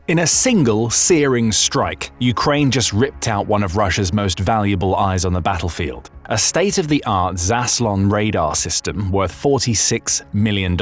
In a single, searing strike, Ukraine just ripped out one of Russia's most valuable eyes on the battlefield. A state-of-the-art Zaslon radar system worth $46 million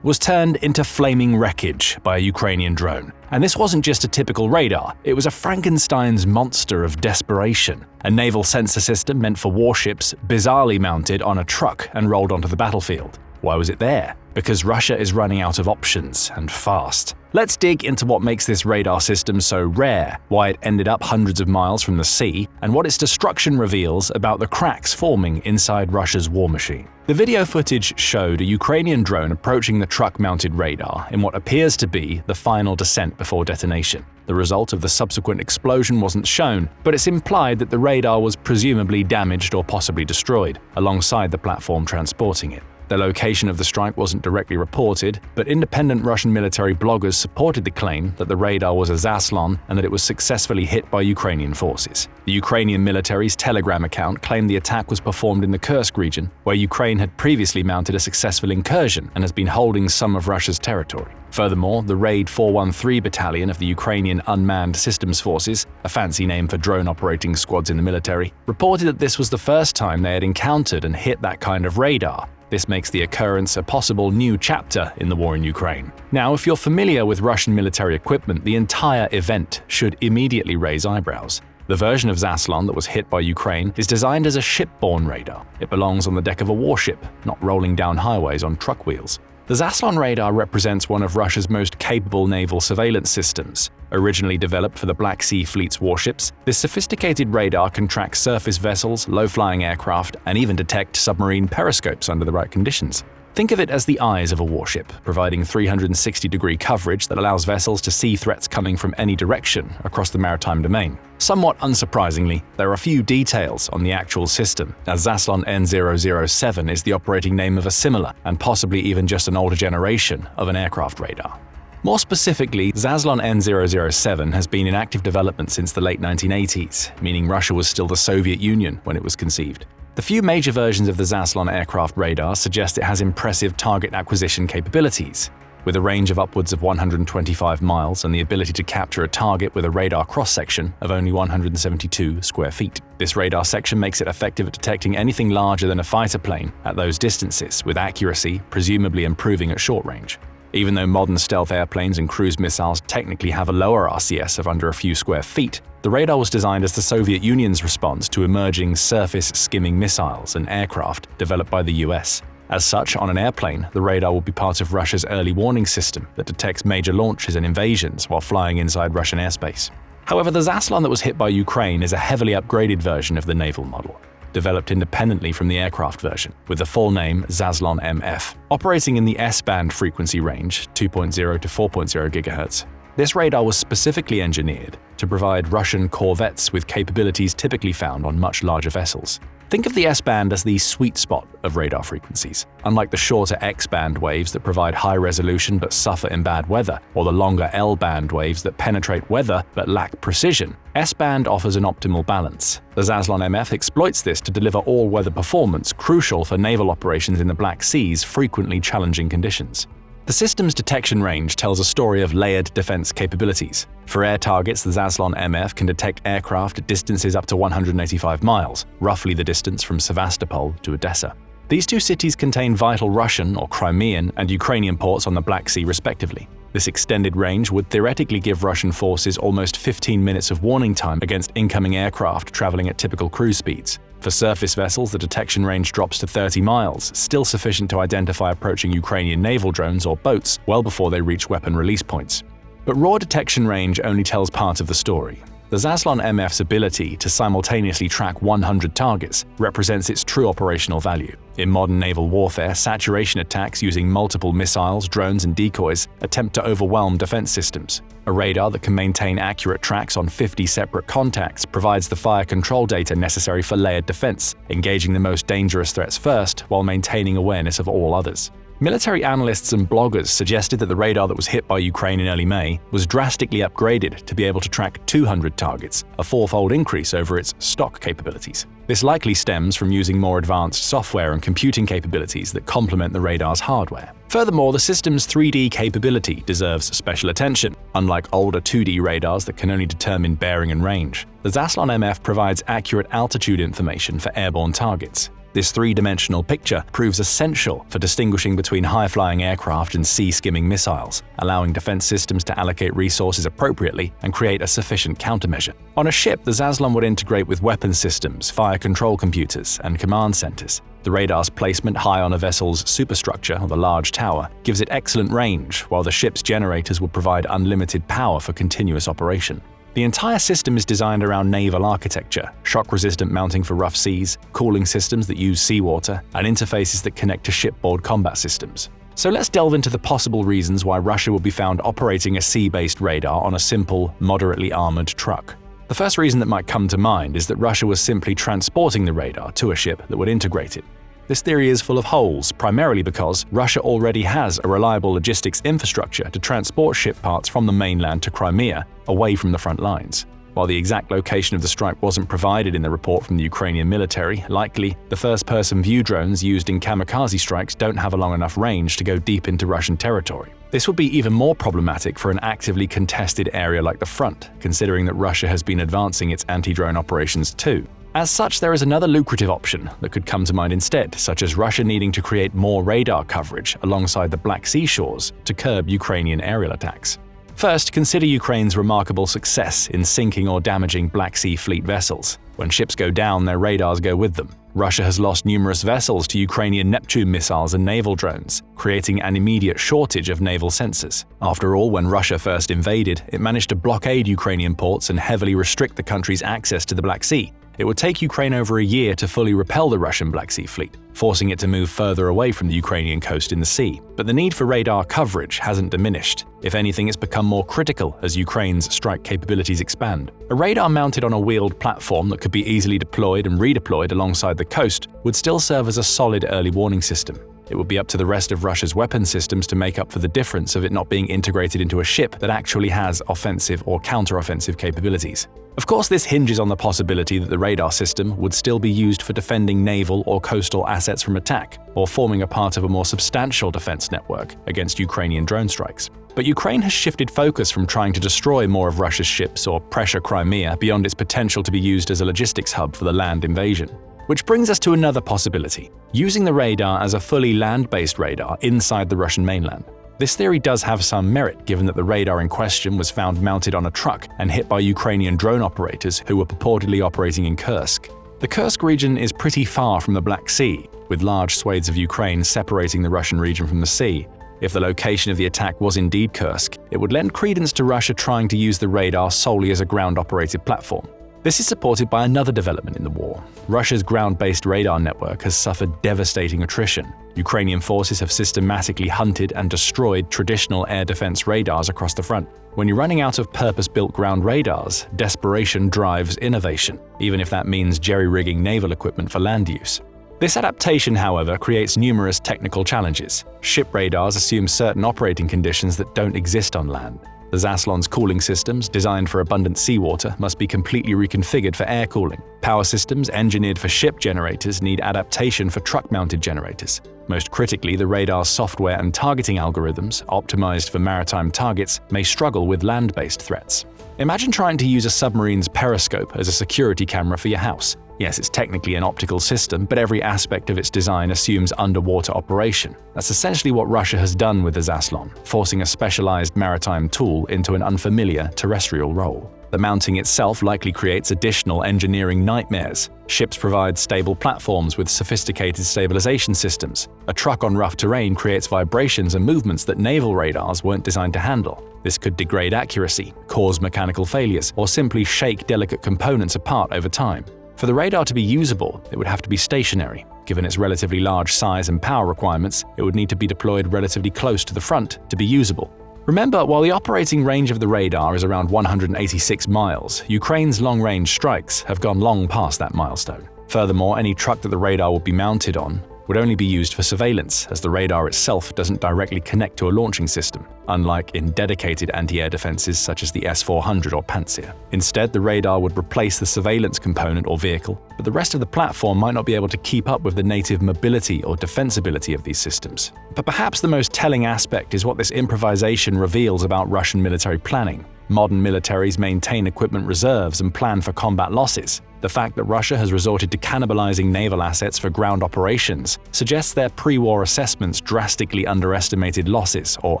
was turned into flaming wreckage by a Ukrainian drone. And this wasn't just a typical radar, it was a Frankenstein's monster of desperation, a naval sensor system meant for warships, bizarrely mounted on a truck and rolled onto the battlefield. Why was it there? Because Russia is running out of options, and fast. Let's dig into what makes this radar system so rare, why it ended up hundreds of miles from the sea, and what its destruction reveals about the cracks forming inside Russia's war machine. The video footage showed a Ukrainian drone approaching the truck-mounted radar in what appears to be the final descent before detonation. The result of the subsequent explosion wasn't shown, but it's implied that the radar was presumably damaged or possibly destroyed, alongside the platform transporting it. The location of the strike wasn't directly reported, but independent Russian military bloggers supported the claim that the radar was a Zaslon and that it was successfully hit by Ukrainian forces. The Ukrainian military's Telegram account claimed the attack was performed in the Kursk region, where Ukraine had previously mounted a successful incursion and has been holding some of Russia's territory. Furthermore, the Raid 413 Battalion of the Ukrainian Unmanned Systems Forces, a fancy name for drone operating squads in the military, reported that this was the first time they had encountered and hit that kind of radar. This makes the occurrence a possible new chapter in the war in Ukraine. Now, if you're familiar with Russian military equipment, the entire event should immediately raise eyebrows. The version of Zaslon that was hit by Ukraine is designed as a shipborne radar. It belongs on the deck of a warship, not rolling down highways on truck wheels. The Zaslon radar represents one of Russia's most capable naval surveillance systems. Originally developed for the Black Sea Fleet's warships, this sophisticated radar can track surface vessels, low-flying aircraft, and even detect submarine periscopes under the right conditions. Think of it as the eyes of a warship, providing 360-degree coverage that allows vessels to see threats coming from any direction across the maritime domain. Somewhat unsurprisingly, there are few details on the actual system, as Zasslon N007 is the operating name of a similar, and possibly even just an older generation, of an aircraft radar. More specifically, Zaslon N007 has been in active development since the late 1980s, meaning Russia was still the Soviet Union when it was conceived. The few major versions of the Zaslon aircraft radar suggest it has impressive target acquisition capabilities. With a range of upwards of 125 miles and the ability to capture a target with a radar cross-section of only 172 square feet. This radar section makes it effective at detecting anything larger than a fighter plane at those distances, with accuracy presumably improving at short range. Even though modern stealth airplanes and cruise missiles technically have a lower RCS of under a few square feet, the radar was designed as the Soviet Union's response to emerging surface-skimming missiles and aircraft developed by the US. As such, on an airplane, the radar will be part of Russia's early warning system that detects major launches and invasions while flying inside Russian airspace. However, the Zaslon that was hit by Ukraine is a heavily upgraded version of the naval model, developed independently from the aircraft version, with the full name Zasslon MF, operating in the S-band frequency range 2.0 to 4.0 GHz. This radar was specifically engineered to provide Russian corvettes with capabilities typically found on much larger vessels. Think of the S-band as the sweet spot of radar frequencies. Unlike the shorter X-band waves that provide high resolution but suffer in bad weather, or the longer L-band waves that penetrate weather but lack precision, S-band offers an optimal balance. The Zasslon MF exploits this to deliver all-weather performance crucial for naval operations in the Black Sea's frequently challenging conditions. The system's detection range tells a story of layered defense capabilities. For air targets, the Zasslon MF can detect aircraft at distances up to 185 miles, roughly the distance from Sevastopol to Odessa. These two cities contain vital Russian or Crimean and Ukrainian ports on the Black Sea respectively. This extended range would theoretically give Russian forces almost 15 minutes of warning time against incoming aircraft traveling at typical cruise speeds. For surface vessels, the detection range drops to 30 miles, still sufficient to identify approaching Ukrainian naval drones or boats well before they reach weapon release points. But raw detection range only tells part of the story. The Zasslon MF's ability to simultaneously track 100 targets represents its true operational value. In modern naval warfare, saturation attacks using multiple missiles, drones, and decoys attempt to overwhelm defense systems. A radar that can maintain accurate tracks on 50 separate contacts provides the fire control data necessary for layered defense, engaging the most dangerous threats first while maintaining awareness of all others. Military analysts and bloggers suggested that the radar that was hit by Ukraine in early May was drastically upgraded to be able to track 200 targets, a four-fold increase over its stock capabilities. This likely stems from using more advanced software and computing capabilities that complement the radar's hardware. Furthermore, the system's 3D capability deserves special attention. Unlike older 2D radars that can only determine bearing and range, the Zasslon MF provides accurate altitude information for airborne targets. This three-dimensional picture proves essential for distinguishing between high-flying aircraft and sea-skimming missiles, allowing defense systems to allocate resources appropriately and create a sufficient countermeasure. On a ship, the Zaslon would integrate with weapons systems, fire control computers, and command centers. The radar's placement high on a vessel's superstructure, or the large tower, gives it excellent range, while the ship's generators will provide unlimited power for continuous operation. The entire system is designed around naval architecture, shock-resistant mounting for rough seas, cooling systems that use seawater, and interfaces that connect to shipboard combat systems. So let's delve into the possible reasons why Russia will be found operating a sea-based radar on a simple, moderately armored truck. The first reason that might come to mind is that Russia was simply transporting the radar to a ship that would integrate it. This theory is full of holes, primarily because Russia already has a reliable logistics infrastructure to transport ship parts from the mainland to Crimea, away from the front lines. While the exact location of the strike wasn't provided in the report from the Ukrainian military, likely the first-person view drones used in kamikaze strikes don't have a long enough range to go deep into Russian territory. This would be even more problematic for an actively contested area like the front, considering that Russia has been advancing its anti-drone operations too. As such, there is another lucrative option that could come to mind instead, such as Russia needing to create more radar coverage alongside the Black Sea shores to curb Ukrainian aerial attacks. First, consider Ukraine's remarkable success in sinking or damaging Black Sea Fleet vessels. When ships go down, their radars go with them. Russia has lost numerous vessels to Ukrainian Neptune missiles and naval drones, creating an immediate shortage of naval sensors. After all, when Russia first invaded, it managed to blockade Ukrainian ports and heavily restrict the country's access to the Black Sea. It would take Ukraine over a year to fully repel the Russian Black Sea Fleet, forcing it to move further away from the Ukrainian coast in the sea. But the need for radar coverage hasn't diminished. If anything, it's become more critical as Ukraine's strike capabilities expand. A radar mounted on a wheeled platform that could be easily deployed and redeployed alongside the coast would still serve as a solid early warning system. It would be up to the rest of Russia's weapon systems to make up for the difference of it not being integrated into a ship that actually has offensive or counter-offensive capabilities. Of course, this hinges on the possibility that the radar system would still be used for defending naval or coastal assets from attack, or forming a part of a more substantial defense network against Ukrainian drone strikes. But Ukraine has shifted focus from trying to destroy more of Russia's ships or pressure Crimea beyond its potential to be used as a logistics hub for the land invasion. Which brings us to another possibility, using the radar as a fully land-based radar inside the Russian mainland. This theory does have some merit given that the radar in question was found mounted on a truck and hit by Ukrainian drone operators who were purportedly operating in Kursk. The Kursk region is pretty far from the Black Sea, with large swathes of Ukraine separating the Russian region from the sea. If the location of the attack was indeed Kursk, it would lend credence to Russia trying to use the radar solely as a ground-operated platform. This is supported by another development in the war. Russia's ground-based radar network has suffered devastating attrition. Ukrainian forces have systematically hunted and destroyed traditional air defense radars across the front. When you're running out of purpose-built ground radars, desperation drives innovation, even if that means jerry-rigging naval equipment for land use. This adaptation, however, creates numerous technical challenges. Ship radars assume certain operating conditions that don't exist on land. The Zaslon's cooling systems, designed for abundant seawater, must be completely reconfigured for air cooling. Power systems engineered for ship generators need adaptation for truck-mounted generators. Most critically, the radar's software and targeting algorithms, optimized for maritime targets, may struggle with land-based threats. Imagine trying to use a submarine's periscope as a security camera for your house. Yes, it's technically an optical system, but every aspect of its design assumes underwater operation. That's essentially what Russia has done with the Zaslon, forcing a specialized maritime tool into an unfamiliar terrestrial role. The mounting itself likely creates additional engineering nightmares. Ships provide stable platforms with sophisticated stabilization systems. A truck on rough terrain creates vibrations and movements that naval radars weren't designed to handle. This could degrade accuracy, cause mechanical failures, or simply shake delicate components apart over time. For the radar to be usable, it would have to be stationary. Given its relatively large size and power requirements, it would need to be deployed relatively close to the front to be usable. Remember, while the operating range of the radar is around 186 miles, Ukraine's long-range strikes have gone long past that milestone. Furthermore, any truck that the radar would be mounted on would only be used for surveillance, as the radar itself doesn't directly connect to a launching system, unlike in dedicated anti-air defenses such as the S-400 or Pantsir. Instead, the radar would replace the surveillance component or vehicle, but the rest of the platform might not be able to keep up with the native mobility or defensibility of these systems. But perhaps the most telling aspect is what this improvisation reveals about Russian military planning. Modern militaries maintain equipment reserves and plan for combat losses. The fact that Russia has resorted to cannibalizing naval assets for ground operations suggests their pre-war assessments drastically underestimated losses or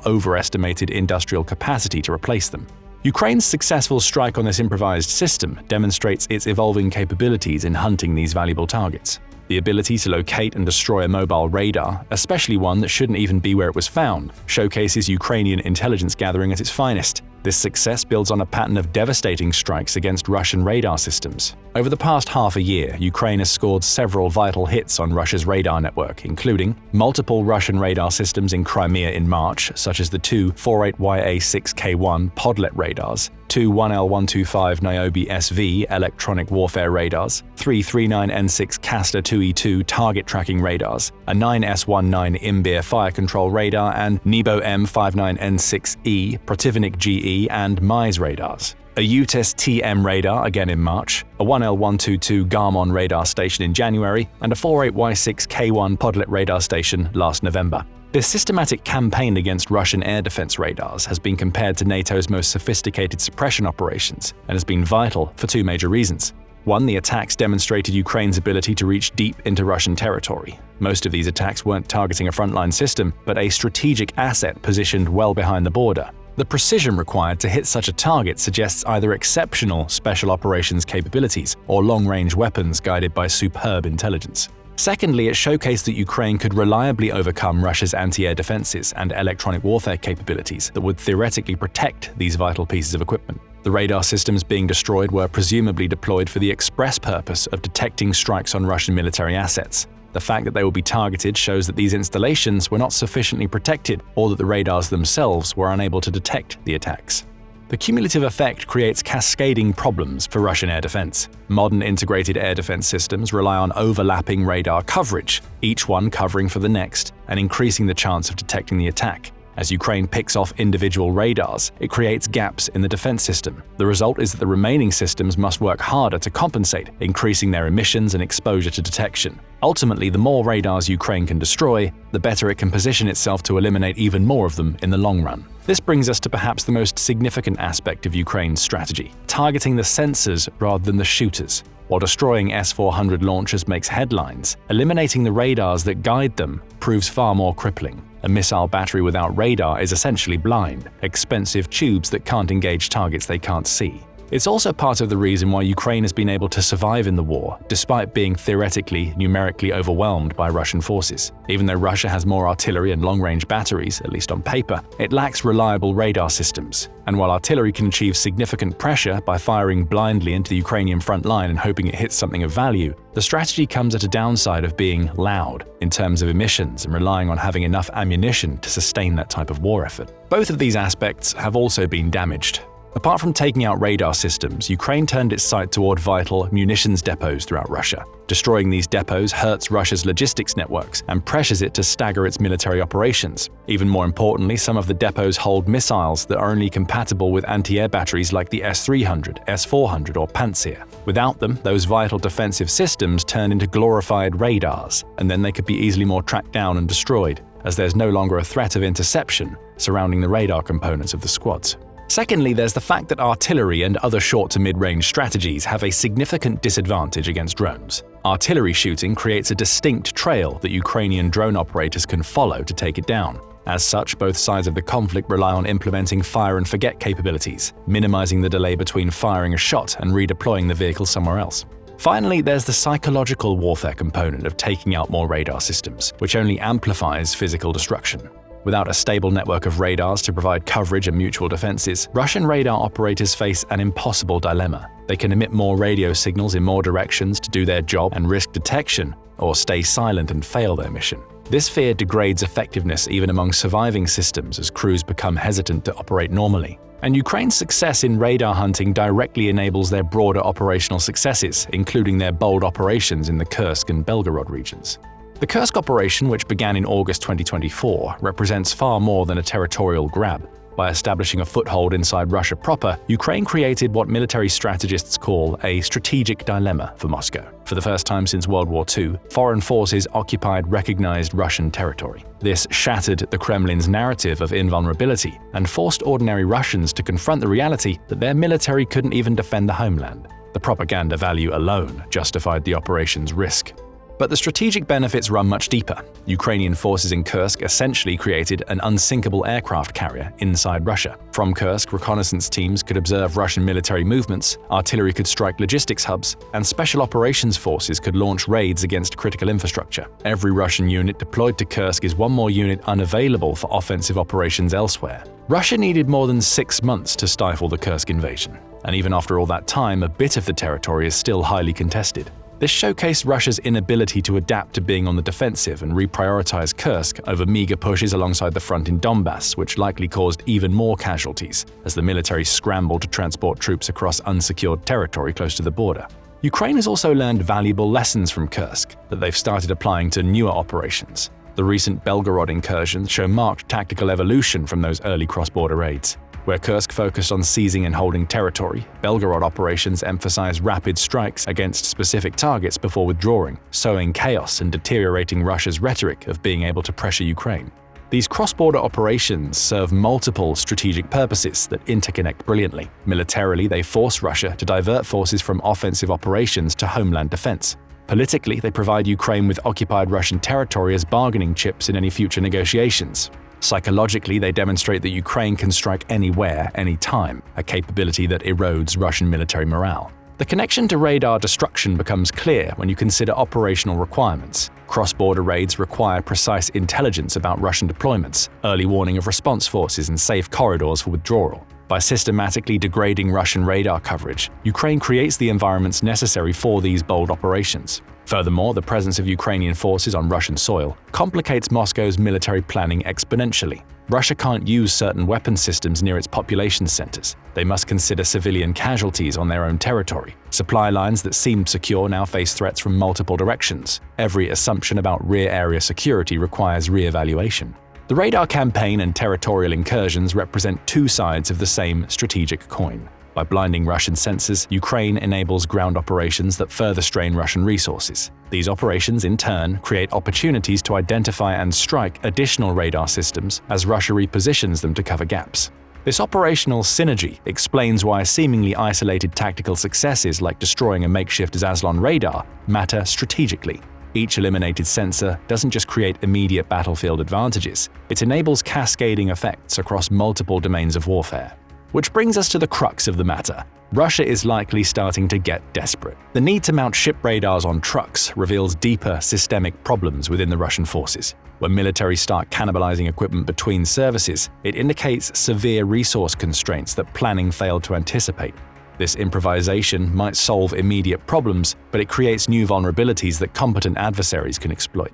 overestimated industrial capacity to replace them. Ukraine's successful strike on this improvised system demonstrates its evolving capabilities in hunting these valuable targets. The ability to locate and destroy a mobile radar, especially one that shouldn't even be where it was found, showcases Ukrainian intelligence gathering at its finest. This success builds on a pattern of devastating strikes against Russian radar systems. Over the past half a year, Ukraine has scored several vital hits on Russia's radar network, including multiple Russian radar systems in Crimea in March, such as the two 48YA6K1 Podlet radars, two 1L125 Niobe SV electronic warfare radars, three 39N6 Castor 2E2 target tracking radars, a 9S19 Imbir fire control radar, and Nebo M59N6E Protivnik GE and MISE radars. A UTES TM radar again in March, a 1L122 Garmon radar station in January, and a 48Y6K1 Podlet radar station last November. This systematic campaign against Russian air defense radars has been compared to NATO's most sophisticated suppression operations and has been vital for two major reasons. One, the attacks demonstrated Ukraine's ability to reach deep into Russian territory. Most of these attacks weren't targeting a frontline system, but a strategic asset positioned well behind the border. The precision required to hit such a target suggests either exceptional special operations capabilities or long-range weapons guided by superb intelligence. Secondly, it showcased that Ukraine could reliably overcome Russia's anti-air defenses and electronic warfare capabilities that would theoretically protect these vital pieces of equipment. The radar systems being destroyed were presumably deployed for the express purpose of detecting strikes on Russian military assets. The fact that they will be targeted shows that these installations were not sufficiently protected or that the radars themselves were unable to detect the attacks. The cumulative effect creates cascading problems for Russian air defense. Modern integrated air defense systems rely on overlapping radar coverage, each one covering for the next and increasing the chance of detecting the attack. As Ukraine picks off individual radars, it creates gaps in the defense system. The result is that the remaining systems must work harder to compensate, increasing their emissions and exposure to detection. Ultimately, the more radars Ukraine can destroy, the better it can position itself to eliminate even more of them in the long run. This brings us to perhaps the most significant aspect of Ukraine's strategy: targeting the sensors rather than the shooters. While destroying S-400 launchers makes headlines, eliminating the radars that guide them proves far more crippling. A missile battery without radar is essentially blind, expensive tubes that can't engage targets they can't see. It's also part of the reason why Ukraine has been able to survive in the war, despite being theoretically, numerically overwhelmed by Russian forces. Even though Russia has more artillery and long-range batteries, at least on paper, it lacks reliable radar systems. And while artillery can achieve significant pressure by firing blindly into the Ukrainian front line and hoping it hits something of value, the strategy comes at a downside of being loud in terms of emissions and relying on having enough ammunition to sustain that type of war effort. Both of these aspects have also been damaged. Apart from taking out radar systems, Ukraine turned its sight toward vital munitions depots throughout Russia. Destroying these depots hurts Russia's logistics networks and pressures it to stagger its military operations. Even more importantly, some of the depots hold missiles that are only compatible with anti-air batteries like the S-300, S-400 or Pantsir. Without them, those vital defensive systems turn into glorified radars, and then they could be easily more tracked down and destroyed, as there's no longer a threat of interception surrounding the radar components of the squads. Secondly, there's the fact that artillery and other short to mid-range strategies have a significant disadvantage against drones. Artillery shooting creates a distinct trail that Ukrainian drone operators can follow to take it down. As such, both sides of the conflict rely on implementing fire-and-forget capabilities, minimizing the delay between firing a shot and redeploying the vehicle somewhere else. Finally, there's the psychological warfare component of taking out more radar systems, which only amplifies physical destruction. Without a stable network of radars to provide coverage and mutual defenses, Russian radar operators face an impossible dilemma. They can emit more radio signals in more directions to do their job and risk detection, or stay silent and fail their mission. This fear degrades effectiveness even among surviving systems as crews become hesitant to operate normally. And Ukraine's success in radar hunting directly enables their broader operational successes, including their bold operations in the Kursk and Belgorod regions. The Kursk operation, which began in August 2024, represents far more than a territorial grab. By establishing a foothold inside Russia proper, Ukraine created what military strategists call a strategic dilemma for Moscow. For the first time since World War II, foreign forces occupied recognized Russian territory. This shattered the Kremlin's narrative of invulnerability and forced ordinary Russians to confront the reality that their military couldn't even defend the homeland. The propaganda value alone justified the operation's risk. But the strategic benefits run much deeper. Ukrainian forces in Kursk essentially created an unsinkable aircraft carrier inside Russia. From Kursk, reconnaissance teams could observe Russian military movements, artillery could strike logistics hubs, and special operations forces could launch raids against critical infrastructure. Every Russian unit deployed to Kursk is one more unit unavailable for offensive operations elsewhere. Russia needed more than 6 months to stifle the Kursk invasion, and even after all that time, a bit of the territory is still highly contested. This showcased Russia's inability to adapt to being on the defensive and reprioritize Kursk over meager pushes alongside the front in Donbass, which likely caused even more casualties as the military scrambled to transport troops across unsecured territory close to the border. Ukraine has also learned valuable lessons from Kursk that they've started applying to newer operations. The recent Belgorod incursions show marked tactical evolution from those early cross-border raids. Where Kursk focused on seizing and holding territory, Belgorod operations emphasized rapid strikes against specific targets before withdrawing, sowing chaos and deteriorating Russia's rhetoric of being able to pressure Ukraine. These cross-border operations serve multiple strategic purposes that interconnect brilliantly. Militarily, they force Russia to divert forces from offensive operations to homeland defense. Politically, they provide Ukraine with occupied Russian territory as bargaining chips in any future negotiations. Psychologically, they demonstrate that Ukraine can strike anywhere, anytime, a capability that erodes Russian military morale. The connection to radar destruction becomes clear when you consider operational requirements. Cross-border raids require precise intelligence about Russian deployments, early warning of response forces, and safe corridors for withdrawal. By systematically degrading Russian radar coverage, Ukraine creates the environments necessary for these bold operations. Furthermore, the presence of Ukrainian forces on Russian soil complicates Moscow's military planning exponentially. Russia can't use certain weapon systems near its population centers. They must consider civilian casualties on their own territory. Supply lines that seemed secure now face threats from multiple directions. Every assumption about rear area security requires re-evaluation. The radar campaign and territorial incursions represent two sides of the same strategic coin. By blinding Russian sensors, Ukraine enables ground operations that further strain Russian resources. These operations, in turn, create opportunities to identify and strike additional radar systems as Russia repositions them to cover gaps. This operational synergy explains why seemingly isolated tactical successes like destroying a makeshift Zaslon radar matter strategically. Each eliminated sensor doesn't just create immediate battlefield advantages, it enables cascading effects across multiple domains of warfare. Which brings us to the crux of the matter. Russia is likely starting to get desperate. The need to mount ship radars on trucks reveals deeper systemic problems within the Russian forces. When militaries start cannibalizing equipment between services, it indicates severe resource constraints that planning failed to anticipate. This improvisation might solve immediate problems, but it creates new vulnerabilities that competent adversaries can exploit.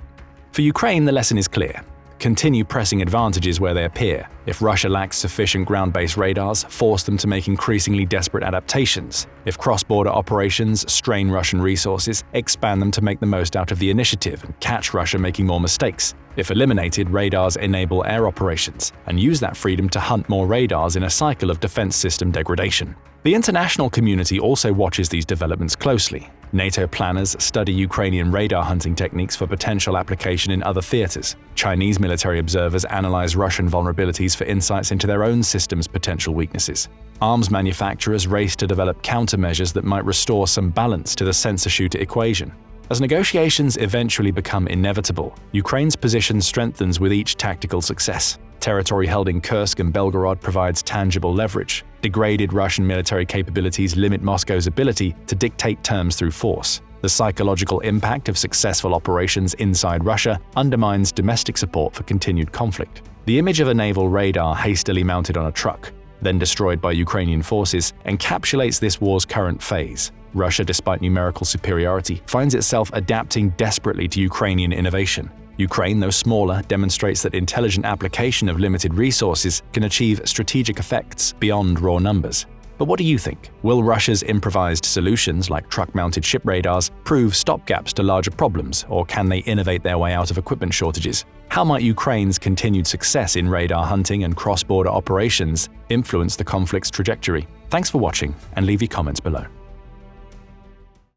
For Ukraine, the lesson is clear. Continue pressing advantages where they appear. If Russia lacks sufficient ground-based radars, force them to make increasingly desperate adaptations. If cross-border operations strain Russian resources, expand them to make the most out of the initiative and catch Russia making more mistakes. If eliminated, radars enable air operations, and use that freedom to hunt more radars in a cycle of defense system degradation. The international community also watches these developments closely. NATO planners study Ukrainian radar hunting techniques for potential application in other theaters. Chinese military observers analyze Russian vulnerabilities for insights into their own system's potential weaknesses. Arms manufacturers race to develop countermeasures that might restore some balance to the sensor-shooter equation. As negotiations eventually become inevitable, Ukraine's position strengthens with each tactical success. Territory held in Kursk and Belgorod provides tangible leverage. Degraded Russian military capabilities limit Moscow's ability to dictate terms through force. The psychological impact of successful operations inside Russia undermines domestic support for continued conflict. The image of a naval radar hastily mounted on a truck, then destroyed by Ukrainian forces, encapsulates this war's current phase. Russia, despite numerical superiority, finds itself adapting desperately to Ukrainian innovation. Ukraine, though smaller, demonstrates that intelligent application of limited resources can achieve strategic effects beyond raw numbers. But what do you think? Will Russia's improvised solutions like truck-mounted ship radars prove stopgaps to larger problems, or can they innovate their way out of equipment shortages? How might Ukraine's continued success in radar hunting and cross-border operations influence the conflict's trajectory? Thanks for watching, and leave your comments below.